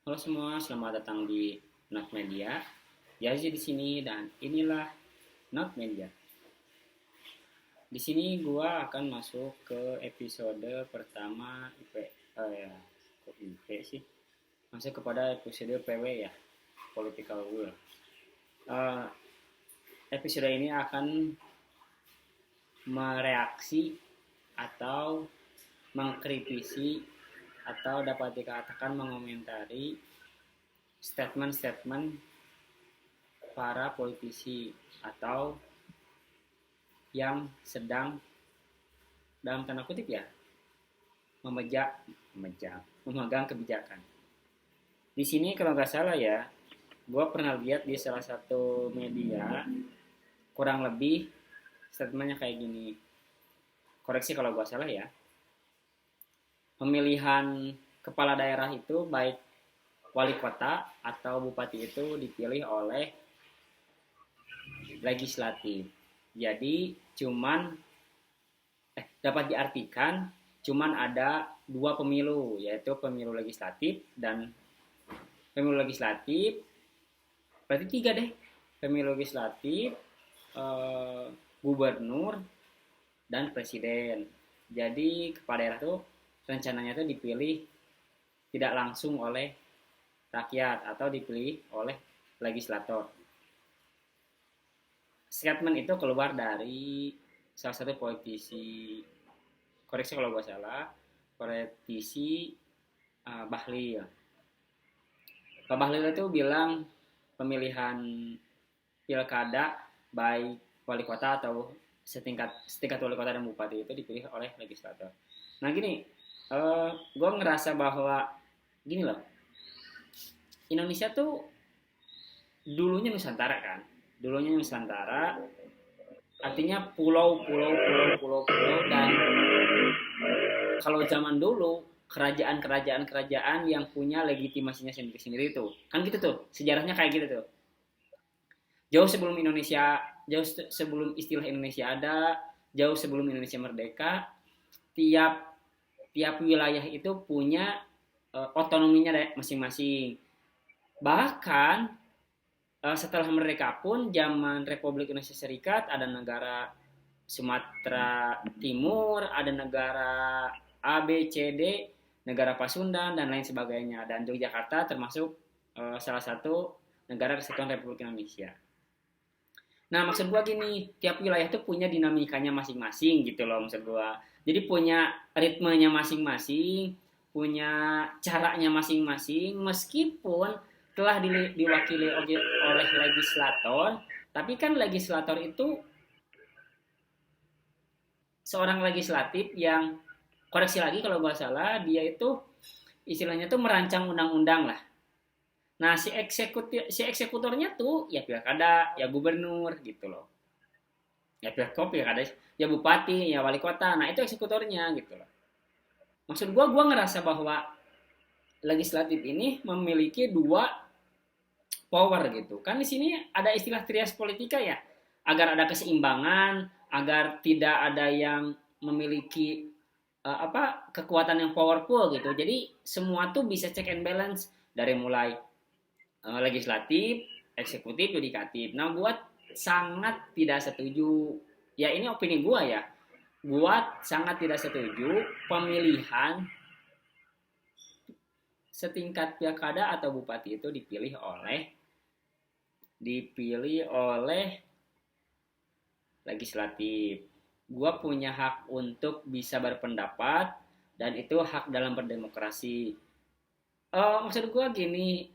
Halo semua, selamat datang di Not Media. Yazi di sini dan inilah Not Media. Di sini gua akan masuk ke episode pertama IP. Ya, kok IP sih? Masuk kepada episode PW ya, Political Will. Eh, Episode ini akan mereaksi atau mengkritisi atau dapat dikatakan mengomentari statement-statement para politisi atau yang sedang dalam tanda kutip ya memegang kebijakan. Di sini kalau nggak salah ya, gue pernah lihat di salah satu media kurang lebih statementnya kayak gini. Koreksi kalau gue salah ya. Pemilihan kepala daerah itu baik wali kota atau bupati itu dipilih oleh legislatif. Jadi dapat diartikan cuman ada dua pemilu, yaitu pemilu legislatif dan pemilu legislatif, berarti tiga deh, pemilu legislatif, gubernur dan presiden. Jadi kepala daerah tuh rencananya tuh dipilih tidak langsung oleh rakyat atau dipilih oleh legislator. Statement itu keluar dari salah satu politisi, koreksi kalau gue salah, politisi Bahlil. Pak Bahlil itu bilang pemilihan pilkada baik wali kota atau setingkat wali kota dan bupati itu dipilih oleh legislator. Nah gini, gue ngerasa bahwa gini loh, Indonesia tuh dulunya Nusantara kan, dulunya Nusantara artinya pulau dan kalau zaman dulu kerajaan yang punya legitimasinya sendiri-sendiri tuh kan gitu tuh, sejarahnya kayak gitu tuh, jauh sebelum Indonesia, jauh sebelum istilah Indonesia ada, jauh sebelum Indonesia merdeka, tiap tiap wilayah itu punya otonominya masing-masing. Bahkan setelah merdeka pun zaman Republik Indonesia Serikat ada negara Sumatera Timur, ada negara A, B, C, D, negara Pasundan dan lain sebagainya. Dan Yogyakarta termasuk salah satu negara kesatuan Republik Indonesia. Nah maksud gua gini, tiap wilayah tuh punya dinamikanya masing-masing gitu loh maksud gua. Jadi punya ritmenya masing-masing, punya caranya masing-masing, meskipun telah diwakili oleh legislator, tapi kan legislator itu seorang legislatif yang, koreksi lagi kalau gak salah, dia itu istilahnya tuh merancang undang-undang lah. Nah si eksekutornya tuh ya pilkada, ya gubernur gitu loh. Ya pilkada, ya bupati, ya wali kota. Nah itu eksekutornya gitu loh. Maksud gue ngerasa bahwa legislatif ini memiliki dua power gitu. Kan di sini ada istilah trias politika ya, agar ada keseimbangan, agar tidak ada yang memiliki kekuatan yang powerful gitu. Jadi semua tuh bisa check and balance dari mulai legislatif, eksekutif, yudikatif. Nah, buat sangat tidak setuju. Ya ini opini gua ya. Buat sangat tidak setuju pemilihan setingkat pilkada atau bupati itu dipilih oleh legislatif. Gua punya hak untuk bisa berpendapat dan itu hak dalam berdemokrasi. Maksud gua gini,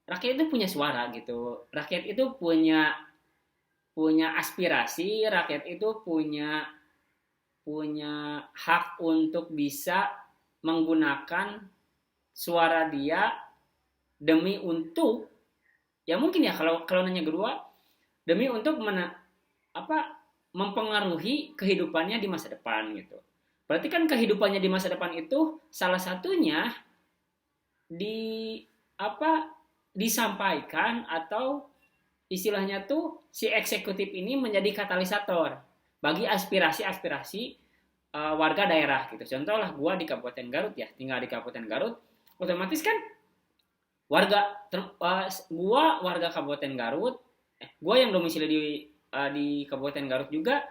rakyat itu punya suara gitu. Rakyat itu punya punya aspirasi, rakyat itu punya punya hak untuk bisa menggunakan suara dia demi untuk, ya mungkin ya kalau kalau nanya kedua, demi untuk mempengaruhi kehidupannya di masa depan gitu. Berarti kan kehidupannya di masa depan itu salah satunya di apa disampaikan atau istilahnya tuh si eksekutif ini menjadi katalisator bagi aspirasi-aspirasi warga daerah gitu. Contoh lah gua di Kabupaten Garut ya, tinggal di Kabupaten Garut. Otomatis kan gua warga Kabupaten Garut, gua yang domisili di Kabupaten Garut juga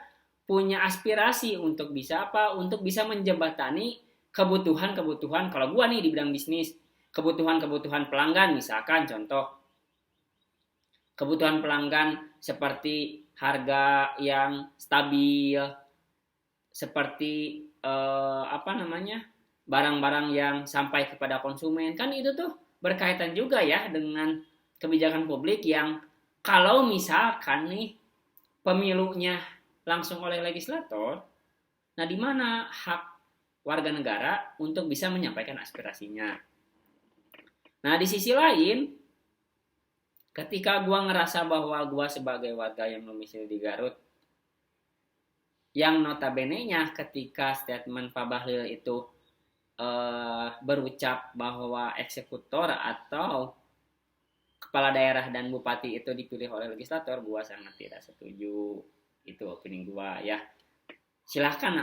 punya aspirasi untuk bisa apa? Untuk bisa menjembatani kebutuhan-kebutuhan kalau gua nih di bidang bisnis, kebutuhan-kebutuhan pelanggan misalkan contoh kebutuhan pelanggan seperti harga yang stabil, seperti apa namanya barang-barang yang sampai kepada konsumen kan itu tuh berkaitan juga ya dengan kebijakan publik yang kalau misalkan nih pemilunya langsung oleh legislator, nah di mana hak warga negara untuk bisa menyampaikan aspirasinya. Nah di sisi lain, ketika gua ngerasa bahwa gua sebagai warga yang domisili di Garut, yang notabene-nya ketika statement Pak Bahlil itu berucap bahwa eksekutor atau kepala daerah dan bupati itu dipilih oleh legislator, gua sangat tidak setuju. Itu opini gua ya. Silahkan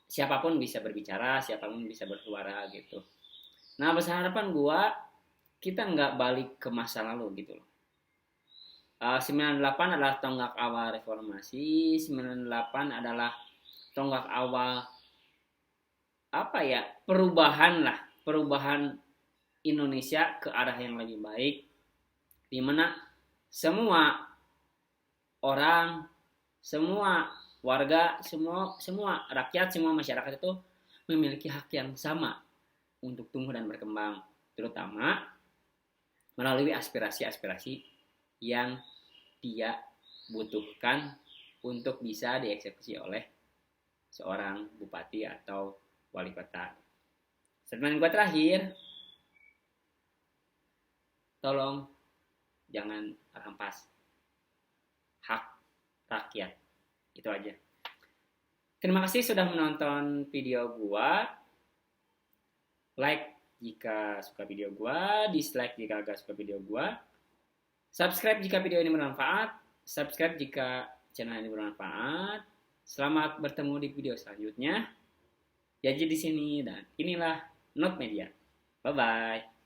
siapapun bisa berbicara, siapapun bisa bersuara gitu. Nah besar harapan gua kita nggak balik ke masa lalu gitu loh. 98 adalah tonggak awal reformasi, 98 adalah tonggak awal apa ya perubahan Indonesia ke arah yang lebih baik, di mana semua orang, semua warga, semua rakyat, semua masyarakat itu memiliki hak yang sama untuk tumbuh dan berkembang, terutama melalui aspirasi-aspirasi yang dia butuhkan untuk bisa dieksekusi oleh seorang bupati atau wali kota. Statement gue terakhir, tolong jangan rampas hak rakyat. Itu aja. Terima kasih sudah menonton video gue. Like jika suka video gue, dislike jika agak suka video gue. Subscribe jika video ini bermanfaat, subscribe jika channel ini bermanfaat. Selamat bertemu di video selanjutnya. Jadi di sini dan inilah Not Media. Bye bye.